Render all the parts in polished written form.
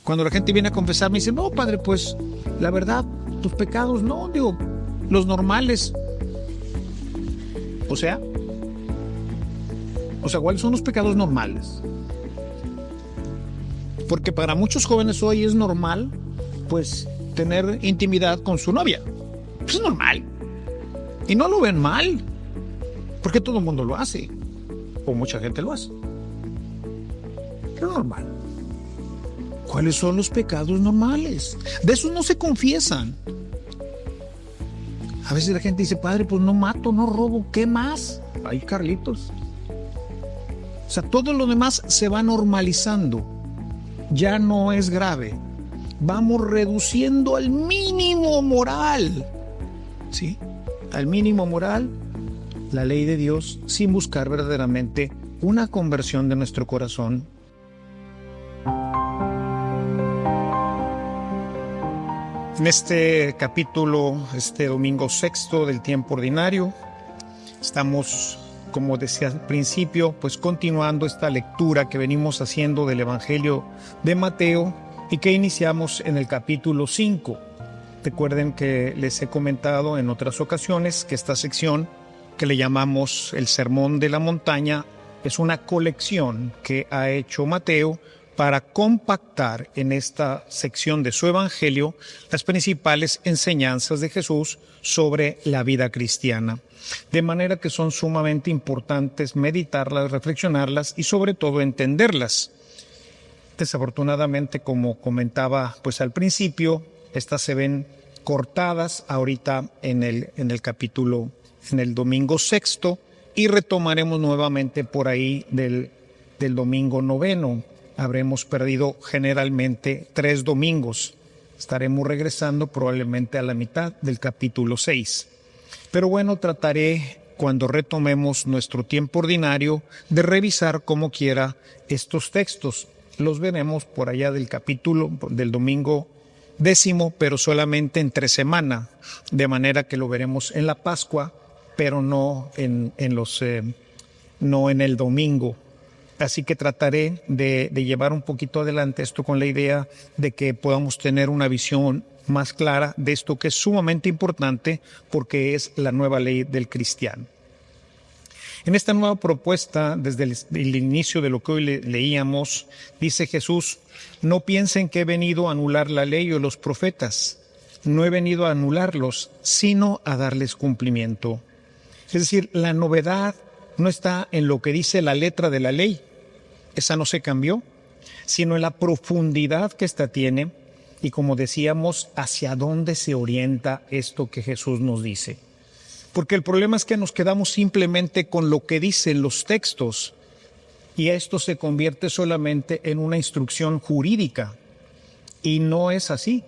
Cuando la gente viene a confesar, me dice, no, padre, pues la verdad, tus pecados no, digo, los normales. O sea, ¿cuáles son los pecados normales? Porque para muchos jóvenes hoy es normal, pues, tener intimidad con su novia. Pues es normal. Y no lo ven mal, porque todo el mundo lo hace, o mucha gente lo hace. Es normal. ¿Cuáles son los pecados normales? De esos no se confiesan. A veces la gente dice, padre, pues no mato, no robo, ¿qué más? Ay, Carlitos. O sea, todo lo demás se va normalizando. Ya no es grave. Vamos reduciendo al mínimo moral. ¿Sí? Al mínimo moral, la ley de Dios, sin buscar verdaderamente una conversión de nuestro corazón. En este capítulo, este domingo sexto del tiempo ordinario, estamos, como decía al principio, pues continuando esta lectura que venimos haciendo del Evangelio de Mateo y que iniciamos en el capítulo 5. Recuerden que les he comentado en otras ocasiones que esta sección, que le llamamos el Sermón de la Montaña, es una colección que ha hecho Mateo para compactar en esta sección de su Evangelio las principales enseñanzas de Jesús sobre la vida cristiana. De manera que son sumamente importantes meditarlas, reflexionarlas y sobre todo entenderlas. Desafortunadamente, como comentaba pues al principio, estas se ven cortadas ahorita en el capítulo, en el domingo sexto, y retomaremos nuevamente por ahí del domingo noveno. Habremos perdido generalmente 3 domingos. Estaremos regresando probablemente a la mitad del capítulo 6. Pero bueno, trataré, cuando retomemos nuestro tiempo ordinario, de revisar como quiera estos textos. Los veremos por allá del capítulo del domingo 10, pero solamente entre semana, de manera que lo veremos en la Pascua, pero no en el domingo. Así que trataré de llevar un poquito adelante esto con la idea de que podamos tener una visión más clara de esto que es sumamente importante porque es la nueva ley del cristiano. En esta nueva propuesta, desde el inicio de lo que hoy leíamos, dice Jesús, no piensen que he venido a anular la ley o los profetas. No he venido a anularlos, sino a darles cumplimiento. Es decir, la novedad no está en lo que dice la letra de la ley, esa no se cambió, sino en la profundidad que ésta tiene y, como decíamos, hacia dónde se orienta esto que Jesús nos dice. Porque el problema es que nos quedamos simplemente con lo que dicen los textos y esto se convierte solamente en una instrucción jurídica y no es así.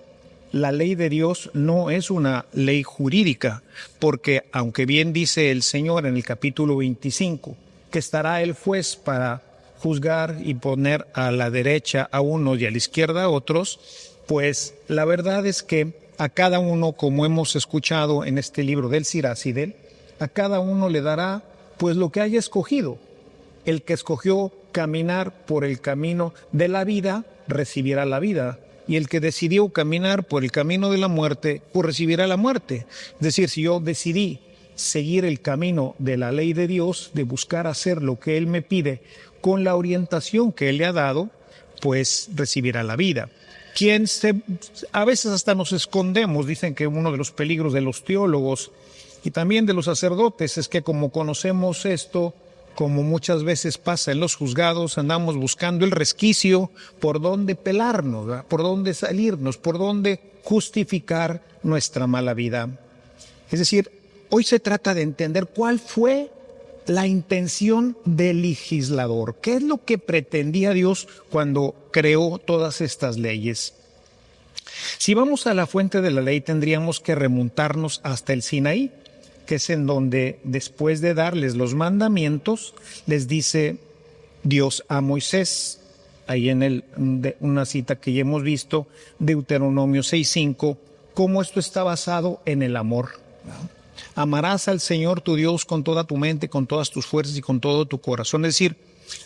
La ley de Dios no es una ley jurídica, porque aunque bien dice el Señor en el capítulo 25, que estará el juez para juzgar y poner a la derecha a unos y a la izquierda a otros, pues la verdad es que a cada uno, como hemos escuchado en este libro del Siracide, a cada uno le dará pues lo que haya escogido. El que escogió caminar por el camino de la vida, recibirá la vida. Y el que decidió caminar por el camino de la muerte, pues recibirá la muerte. Es decir, si yo decidí seguir el camino de la ley de Dios, de buscar hacer lo que Él me pide con la orientación que Él le ha dado, pues recibirá la vida. A veces hasta nos escondemos, dicen que uno de los peligros de los teólogos y también de los sacerdotes es que como conocemos esto, como muchas veces pasa en los juzgados, andamos buscando el resquicio por dónde pelarnos, ¿verdad? Por dónde salirnos, por dónde justificar nuestra mala vida. Es decir, hoy se trata de entender cuál fue la intención del legislador. ¿Qué es lo que pretendía Dios cuando creó todas estas leyes? Si vamos a la fuente de la ley, tendríamos que remontarnos hasta el Sinaí, que es en donde, después de darles los mandamientos, les dice Dios a Moisés, ahí en una cita que ya hemos visto, Deuteronomio 6:5, cómo esto está basado en el amor. Amarás al Señor tu Dios con toda tu mente, con todas tus fuerzas y con todo tu corazón. Es decir,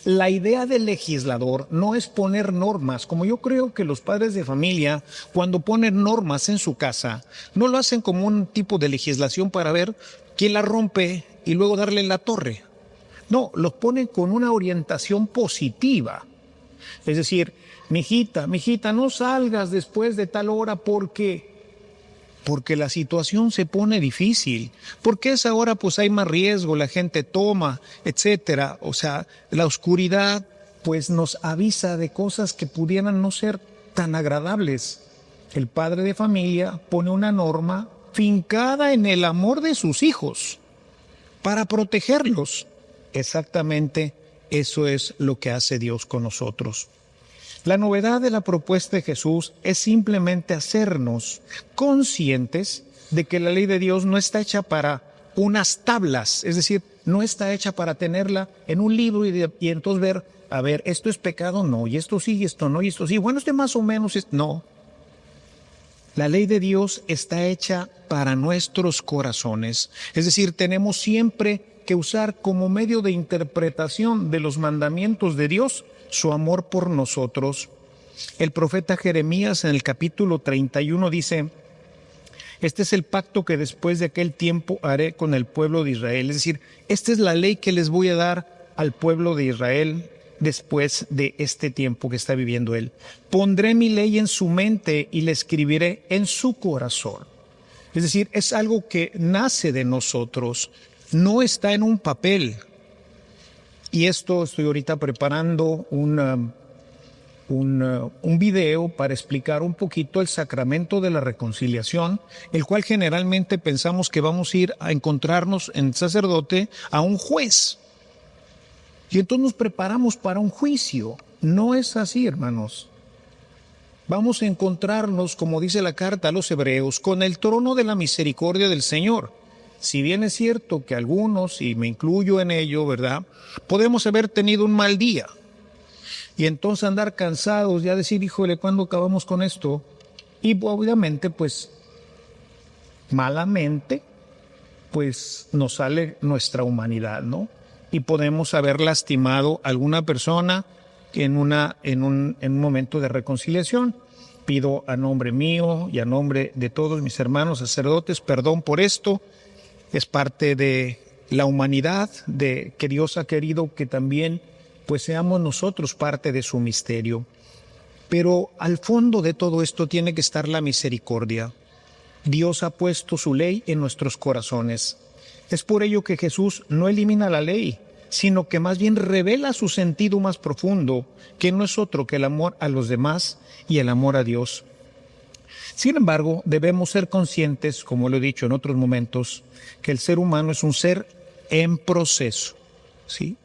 la idea del legislador no es poner normas, como yo creo que los padres de familia, cuando ponen normas en su casa, no lo hacen como un tipo de legislación para ver quién la rompe y luego darle en la torre. No, los ponen con una orientación positiva. Es decir, mijita, no salgas después de tal hora porque la situación se pone difícil, porque a esa hora pues hay más riesgo, la gente toma, etcétera. O sea, la oscuridad pues nos avisa de cosas que pudieran no ser tan agradables. El padre de familia pone una norma fincada en el amor de sus hijos para protegerlos. Exactamente eso es lo que hace Dios con nosotros. La novedad de la propuesta de Jesús es simplemente hacernos conscientes de que la ley de Dios no está hecha para unas tablas, es decir, no está hecha para tenerla en un libro y entonces ver, a ver, esto es pecado, no, y esto sí, y esto no, y esto sí, bueno, este más o menos, no. La ley de Dios está hecha para nuestros corazones, es decir, tenemos siempre que usar como medio de interpretación de los mandamientos de Dios su amor por nosotros. El profeta Jeremías en el capítulo 31 dice: este es el pacto que después de aquel tiempo haré con el pueblo de Israel. Es decir, esta es la ley que les voy a dar al pueblo de Israel después de este tiempo que está viviendo él. Pondré mi ley en su mente y la escribiré en su corazón. Es decir, es algo que nace de nosotros, no está en un papel. Y esto estoy ahorita preparando un video para explicar un poquito el sacramento de la reconciliación, el cual generalmente pensamos que vamos a ir a encontrarnos en el sacerdote a un juez. Y entonces nos preparamos para un juicio. No es así, hermanos. Vamos a encontrarnos, como dice la carta a los Hebreos, con el trono de la misericordia del Señor. Si bien es cierto que algunos, y me incluyo en ello, ¿verdad?, podemos haber tenido un mal día y entonces andar cansados, ya decir, híjole, ¿cuándo acabamos con esto? Y obviamente, pues, malamente, pues nos sale nuestra humanidad, ¿no? Y podemos haber lastimado a alguna persona en un momento de reconciliación. Pido a nombre mío y a nombre de todos mis hermanos sacerdotes perdón por esto. Es parte de la humanidad, de que Dios ha querido que también pues seamos nosotros parte de su misterio. Pero al fondo de todo esto tiene que estar la misericordia. Dios ha puesto su ley en nuestros corazones. Es por ello que Jesús no elimina la ley, sino que más bien revela su sentido más profundo, que no es otro que el amor a los demás y el amor a Dios. Sin embargo, debemos ser conscientes, como lo he dicho en otros momentos, que el ser humano es un ser en proceso, ¿sí?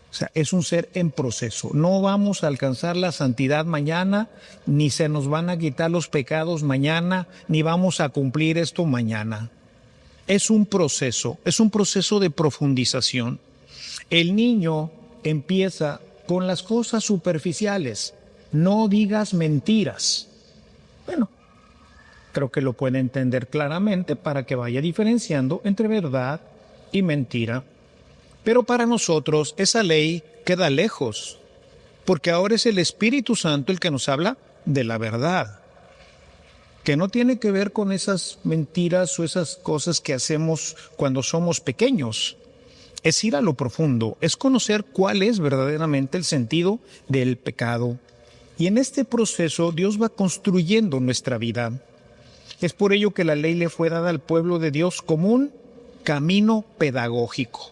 O sea, es un ser en proceso. No vamos a alcanzar la santidad mañana, ni se nos van a quitar los pecados mañana, ni vamos a cumplir esto mañana. Es un proceso de profundización. El niño empieza con las cosas superficiales. No digas mentiras. Bueno, creo que lo puede entender claramente para que vaya diferenciando entre verdad y mentira. Pero para nosotros esa ley queda lejos, porque ahora es el Espíritu Santo el que nos habla de la verdad, que no tiene que ver con esas mentiras o esas cosas que hacemos cuando somos pequeños. Es ir a lo profundo, es conocer cuál es verdaderamente el sentido del pecado. Y en este proceso Dios va construyendo nuestra vida. Es por ello que la ley le fue dada al pueblo de Dios como un camino pedagógico.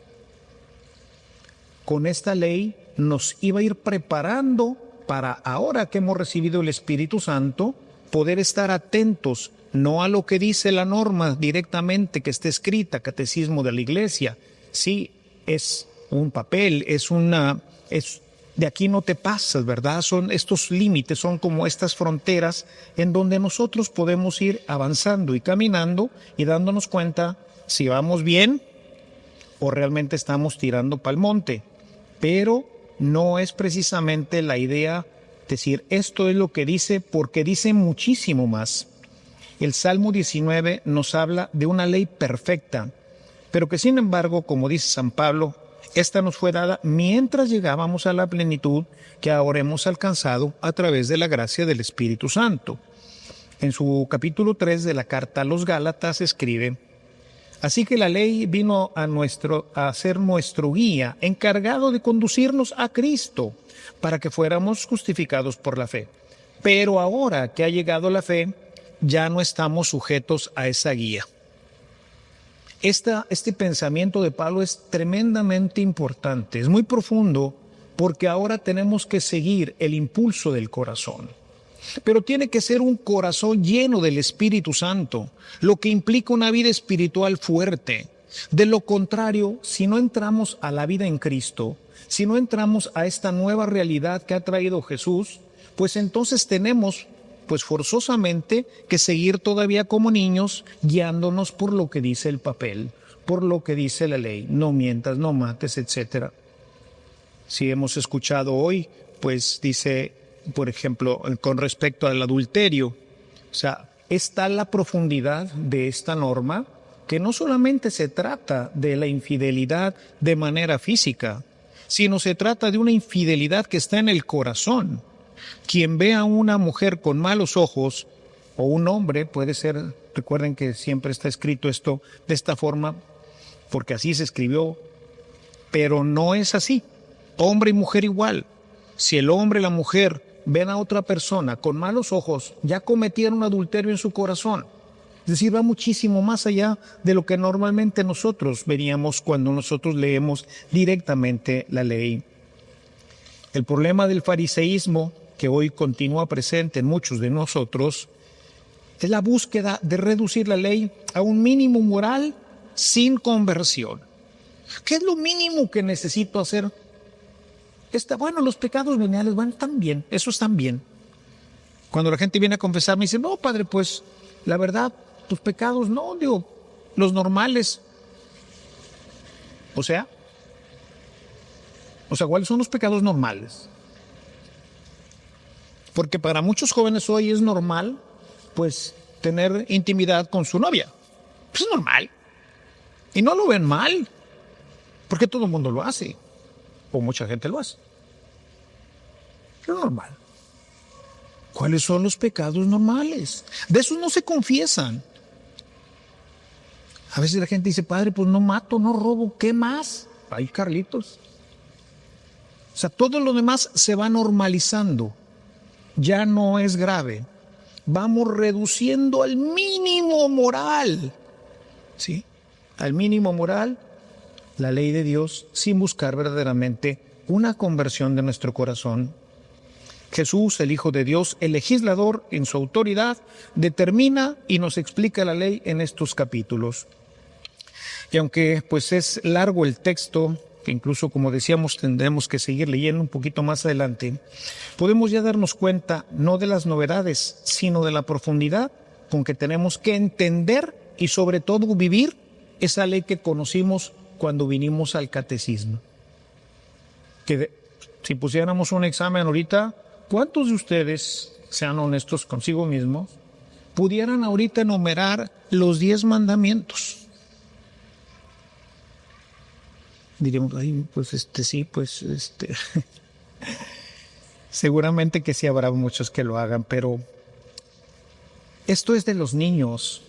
Con esta ley nos iba a ir preparando para, ahora que hemos recibido el Espíritu Santo, poder estar atentos, no a lo que dice la norma directamente que esté escrita, catecismo de la Iglesia. Sí, es un papel, es de aquí no te pasas, ¿verdad? Son estos límites, son como estas fronteras en donde nosotros podemos ir avanzando y caminando y dándonos cuenta si vamos bien o realmente estamos tirando pa'l monte. Pero no es precisamente la idea decir esto es lo que dice, porque dice muchísimo más. El Salmo 19 nos habla de una ley perfecta, pero que sin embargo, como dice San Pablo, Esta nos fue dada mientras llegábamos a la plenitud que ahora hemos alcanzado a través de la gracia del Espíritu Santo. En su capítulo 3 de la carta a los Gálatas escribe: así que la ley vino a ser nuestro guía, encargado de conducirnos a Cristo, para que fuéramos justificados por la fe. Pero ahora que ha llegado la fe, ya no estamos sujetos a esa guía. Este pensamiento de Pablo es tremendamente importante, es muy profundo, porque ahora tenemos que seguir el impulso del corazón. Pero tiene que ser un corazón lleno del Espíritu Santo, lo que implica una vida espiritual fuerte. De lo contrario, si no entramos a la vida en Cristo, si no entramos a esta nueva realidad que ha traído Jesús, pues entonces tenemos, pues forzosamente, que seguir todavía como niños, guiándonos por lo que dice el papel, por lo que dice la ley: no mientas, no mates, etc. Si hemos escuchado hoy, pues dice, por ejemplo, con respecto al adulterio, o sea, está la profundidad de esta norma, que no solamente se trata de la infidelidad de manera física, sino se trata de una infidelidad que está en el corazón. Quien ve a una mujer con malos ojos, o un hombre, puede ser, recuerden que siempre está escrito esto de esta forma, porque así se escribió, pero no es así. Hombre y mujer igual. Si el hombre y la mujer ven a otra persona con malos ojos, ya cometieron un adulterio en su corazón. Es decir, va muchísimo más allá de lo que normalmente nosotros veríamos cuando nosotros leemos directamente la ley. El problema del fariseísmo, que hoy continúa presente en muchos de nosotros, es la búsqueda de reducir la ley a un mínimo moral sin conversión. ¿Qué es lo mínimo que necesito hacer? Bueno, los pecados veniales, bueno, están bien, eso están bien. Cuando la gente viene a confesar, me dice: no, padre, pues la verdad, tus pecados no, digo, los normales. O sea, ¿cuáles son los pecados normales? Porque para muchos jóvenes hoy es normal, pues, tener intimidad con su novia. Pues es normal. Y no lo ven mal, porque todo el mundo lo hace, o mucha gente lo hace. Es normal. ¿Cuáles son los pecados normales? De esos no se confiesan. A veces la gente dice: padre, pues no mato, no robo, ¿qué más? Ay, Carlitos. O sea, todo lo demás se va normalizando. Ya no es grave. Vamos reduciendo al mínimo moral, ¿sí? Al mínimo moral, la ley de Dios, sin buscar verdaderamente una conversión de nuestro corazón. Jesús, el Hijo de Dios, el legislador en su autoridad, determina y nos explica la ley en estos capítulos. Y aunque pues es largo el texto, que incluso, como decíamos, tendremos que seguir leyendo un poquito más adelante, podemos ya darnos cuenta no de las novedades, sino de la profundidad con que tenemos que entender y sobre todo vivir esa ley que conocimos cuando vinimos al catecismo. Si pusiéramos un examen ahorita, ¿cuántos de ustedes, sean honestos consigo mismos, pudieran ahorita enumerar los 10 mandamientos? Diríamos: ay, pues sí, pues seguramente que sí habrá muchos que lo hagan, pero esto es de los niños,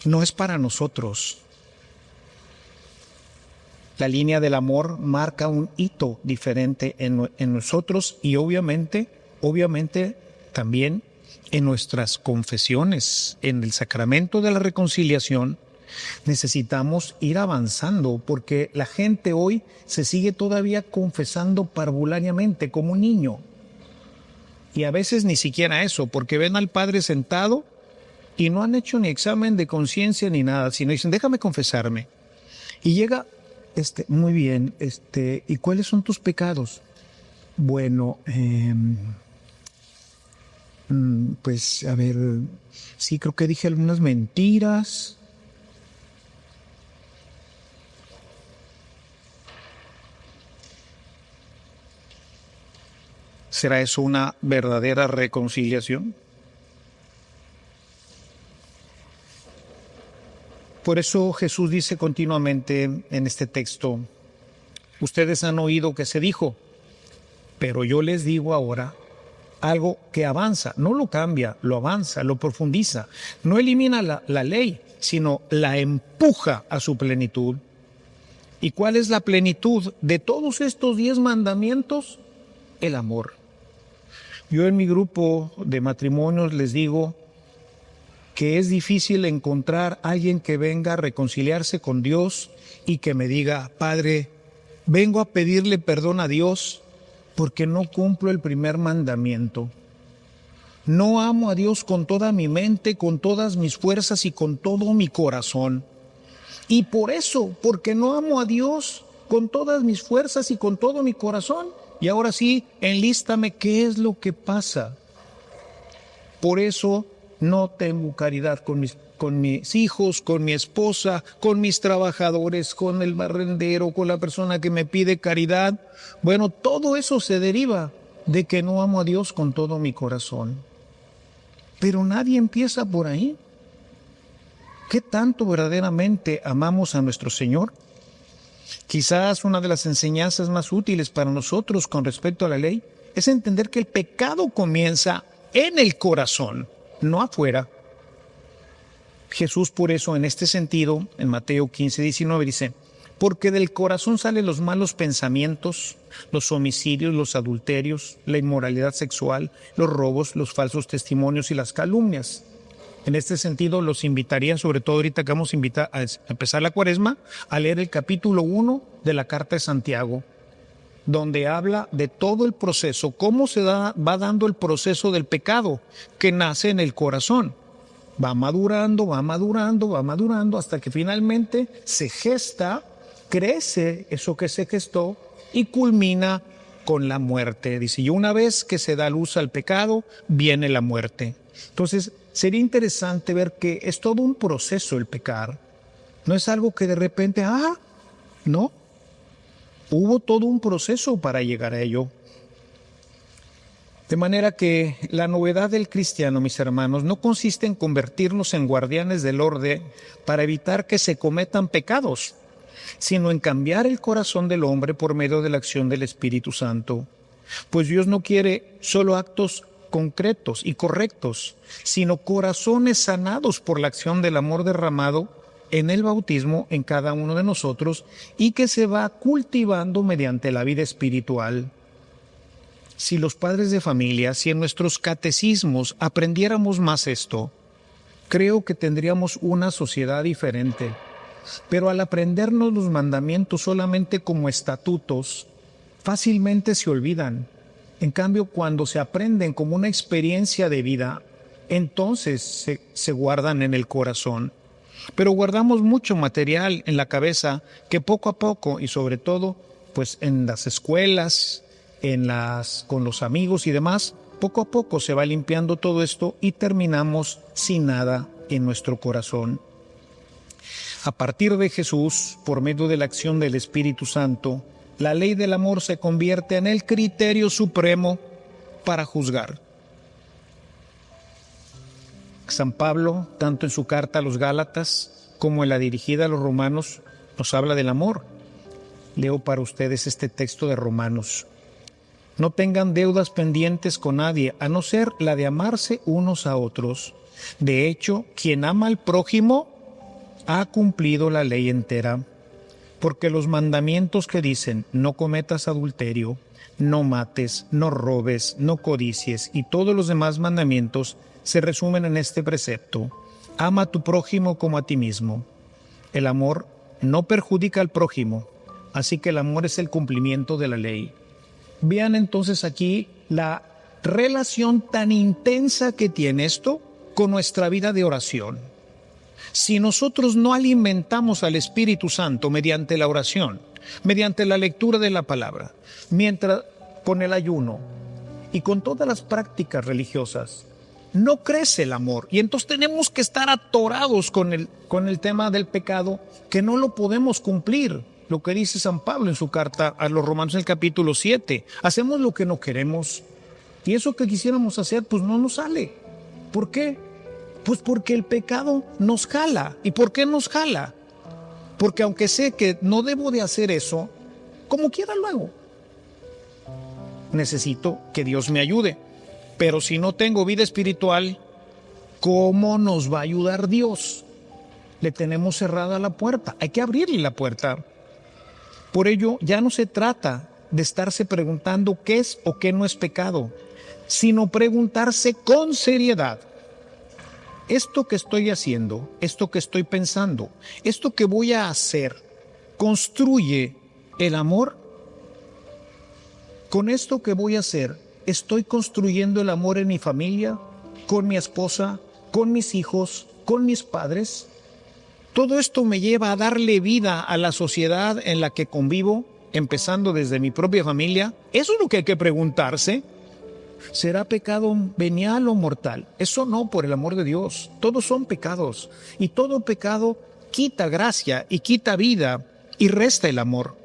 no es para nosotros. La línea del amor marca un hito diferente en nosotros y obviamente también en nuestras confesiones, en el sacramento de la reconciliación. Necesitamos ir avanzando porque la gente hoy se sigue todavía confesando parvulariamente como un niño. Y a veces ni siquiera eso, porque ven al padre sentado y no han hecho ni examen de conciencia ni nada, sino dicen: déjame confesarme. Y llega, muy bien, ¿y cuáles son tus pecados? Bueno, pues a ver, sí, creo que dije algunas mentiras. ¿Será eso una verdadera reconciliación? Por eso Jesús dice continuamente en este texto: Ustedes han oído que se dijo, pero yo les digo ahora algo que avanza, no lo cambia, lo avanza, lo profundiza, no elimina la ley, sino la empuja a su plenitud. ¿Y cuál es la plenitud de todos estos 10 mandamientos? El amor. Yo en mi grupo de matrimonios les digo que es difícil encontrar a alguien que venga a reconciliarse con Dios y que me diga, Padre, vengo a pedirle perdón a Dios porque no cumplo el primer mandamiento. No amo a Dios con toda mi mente, con todas mis fuerzas y con todo mi corazón. Y por eso, porque no amo a Dios con todas mis fuerzas y con todo mi corazón. Y ahora sí, enlístame qué es lo que pasa. Por eso no tengo caridad con mis hijos, con mi esposa, con mis trabajadores, con el barrendero, con la persona que me pide caridad. Bueno, todo eso se deriva de que no amo a Dios con todo mi corazón. Pero nadie empieza por ahí. ¿Qué tanto verdaderamente amamos a nuestro Señor? Quizás una de las enseñanzas más útiles para nosotros con respecto a la ley es entender que el pecado comienza en el corazón, no afuera. Jesús por eso en este sentido, en Mateo 15:19 dice, porque del corazón salen los malos pensamientos, los homicidios, los adulterios, la inmoralidad sexual, los robos, los falsos testimonios y las calumnias. En este sentido los invitaría, sobre todo ahorita que vamos a empezar la Cuaresma, a leer el capítulo 1 de la Carta de Santiago, donde habla de todo el proceso, cómo va dando el proceso del pecado que nace en el corazón. Va madurando, va madurando, va madurando, hasta que finalmente se gesta, crece eso que se gestó y culmina con la muerte. Dice, y una vez que se da luz al pecado, viene la muerte. Entonces, sería interesante ver que es todo un proceso el pecar. No es algo que de repente, no. Hubo todo un proceso para llegar a ello. De manera que la novedad del cristiano, mis hermanos, no consiste en convertirnos en guardianes del orden para evitar que se cometan pecados, sino en cambiar el corazón del hombre por medio de la acción del Espíritu Santo. Pues Dios no quiere solo actos concretos y correctos, sino corazones sanados por la acción del amor derramado en el bautismo en cada uno de nosotros y que se va cultivando mediante la vida espiritual. Si los padres de familia, si en nuestros catecismos aprendiéramos más esto, creo que tendríamos una sociedad diferente. Pero al aprendernos los mandamientos solamente como estatutos, fácilmente se olvidan. En cambio, cuando se aprenden como una experiencia de vida, entonces se guardan en el corazón. Pero guardamos mucho material en la cabeza que poco a poco, y sobre todo pues en las escuelas, con los amigos y demás, poco a poco se va limpiando todo esto y terminamos sin nada en nuestro corazón. A partir de Jesús, por medio de la acción del Espíritu Santo, la ley del amor se convierte en el criterio supremo para juzgar. San Pablo, tanto en su carta a los Gálatas como en la dirigida a los romanos, nos habla del amor. Leo para ustedes este texto de Romanos. No tengan deudas pendientes con nadie, a no ser la de amarse unos a otros. De hecho, quien ama al prójimo ha cumplido la ley entera. Porque los mandamientos que dicen, no cometas adulterio, no mates, no robes, no codicies, y todos los demás mandamientos se resumen en este precepto: ama a tu prójimo como a ti mismo. El amor no perjudica al prójimo, así que el amor es el cumplimiento de la ley. Vean entonces aquí la relación tan intensa que tiene esto con nuestra vida de oración. Si nosotros no alimentamos al Espíritu Santo mediante la oración, mediante la lectura de la palabra, mientras con el ayuno y con todas las prácticas religiosas, no crece el amor. Y entonces tenemos que estar atorados con el tema del pecado, que no lo podemos cumplir. Lo que dice San Pablo en su carta a los Romanos en el capítulo 7. Hacemos lo que no queremos. Y eso que quisiéramos hacer, pues no nos sale. ¿Por qué? Pues porque el pecado nos jala. ¿Y por qué nos jala? Porque aunque sé que no debo de hacer eso, como quiera lo hago. Necesito que Dios me ayude. Pero si no tengo vida espiritual, ¿cómo nos va a ayudar Dios? Le tenemos cerrada la puerta. Hay que abrirle la puerta. Por ello, ya no se trata de estarse preguntando qué es o qué no es pecado, sino preguntarse con seriedad: ¿esto que estoy haciendo, esto que estoy pensando, esto que voy a hacer, construye el amor? ¿Con esto que voy a hacer, estoy construyendo el amor en mi familia, con mi esposa, con mis hijos, con mis padres? ¿Todo esto me lleva a darle vida a la sociedad en la que convivo, empezando desde mi propia familia? Eso es lo que hay que preguntarse. ¿Será pecado venial o mortal? Eso no, por el amor de Dios. Todos son pecados. Y todo pecado quita gracia y quita vida y resta el amor.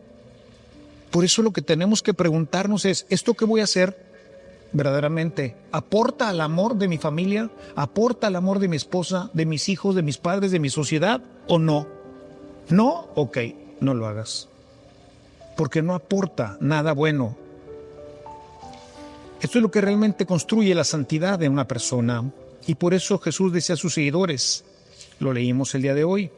Por eso lo que tenemos que preguntarnos es: ¿esto que voy a hacer verdaderamente aporta al amor de mi familia? ¿Aporta al amor de mi esposa, de mis hijos, de mis padres, de mi sociedad o no? ¿No? Ok, no lo hagas. Porque no aporta nada bueno. Esto es lo que realmente construye la santidad de una persona. Y por eso Jesús decía a sus seguidores, lo leímos el día de hoy: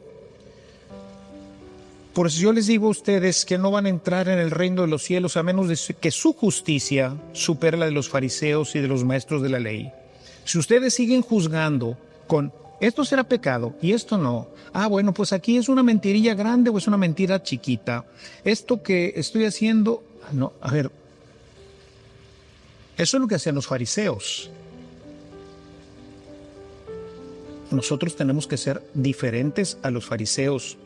por eso yo les digo a ustedes que no van a entrar en el reino de los cielos a menos de que su justicia supere la de los fariseos y de los maestros de la ley. Si ustedes siguen juzgando con esto será pecado y esto no, bueno, pues aquí es una mentirilla grande o es una mentira chiquita. Esto que estoy haciendo, no, a ver, eso es lo que hacían los fariseos. Nosotros tenemos que ser diferentes a los fariseos.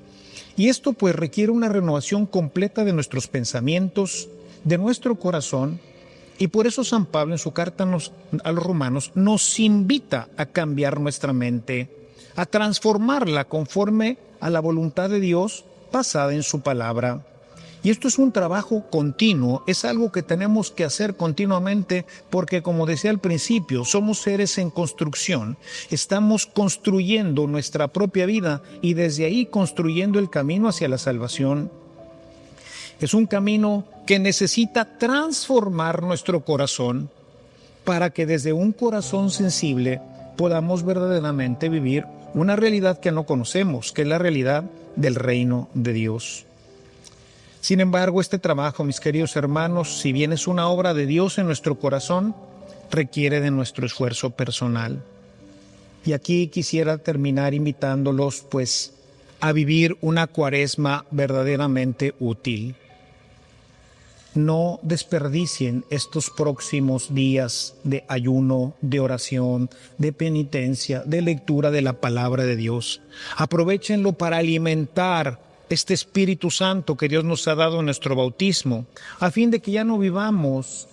Y esto pues requiere una renovación completa de nuestros pensamientos, de nuestro corazón, y por eso San Pablo en su carta a los Romanos nos invita a cambiar nuestra mente, a transformarla conforme a la voluntad de Dios basada en su palabra. Y esto es un trabajo continuo, es algo que tenemos que hacer continuamente porque, como decía al principio, somos seres en construcción. Estamos construyendo nuestra propia vida y desde ahí construyendo el camino hacia la salvación. Es un camino que necesita transformar nuestro corazón para que desde un corazón sensible podamos verdaderamente vivir una realidad que no conocemos, que es la realidad del reino de Dios. Sin embargo, este trabajo, mis queridos hermanos, si bien es una obra de Dios en nuestro corazón, requiere de nuestro esfuerzo personal. Y aquí quisiera terminar invitándolos, pues, a vivir una cuaresma verdaderamente útil. No desperdicien estos próximos días de ayuno, de oración, de penitencia, de lectura de la palabra de Dios. Aprovéchenlo para alimentar este Espíritu Santo que Dios nos ha dado en nuestro bautismo, a fin de que ya no vivamos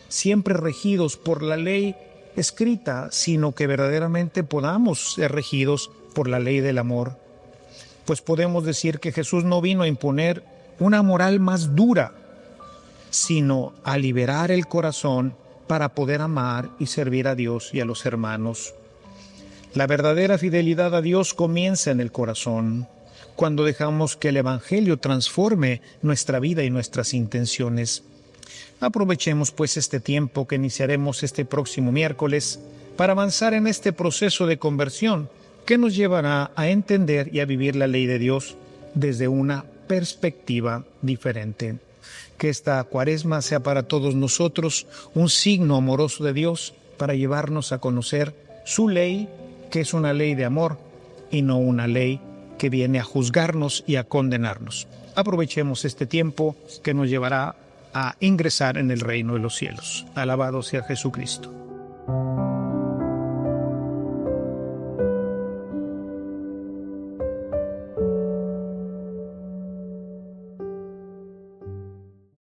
siempre regidos por la ley escrita, sino que verdaderamente podamos ser regidos por la ley del amor. Pues podemos decir que Jesús no vino a imponer una moral más dura, sino a liberar el corazón para poder amar y servir a Dios y a los hermanos. La verdadera fidelidad a Dios comienza en el corazón, cuando dejamos que el Evangelio transforme nuestra vida y nuestras intenciones. Aprovechemos pues este tiempo que iniciaremos este próximo miércoles para avanzar en este proceso de conversión que nos llevará a entender y a vivir la ley de Dios desde una perspectiva diferente. Que esta cuaresma sea para todos nosotros un signo amoroso de Dios para llevarnos a conocer su ley, que es una ley de amor y no una ley que viene a juzgarnos y a condenarnos. Aprovechemos este tiempo que nos llevará a ingresar en el reino de los cielos. Alabado sea Jesucristo.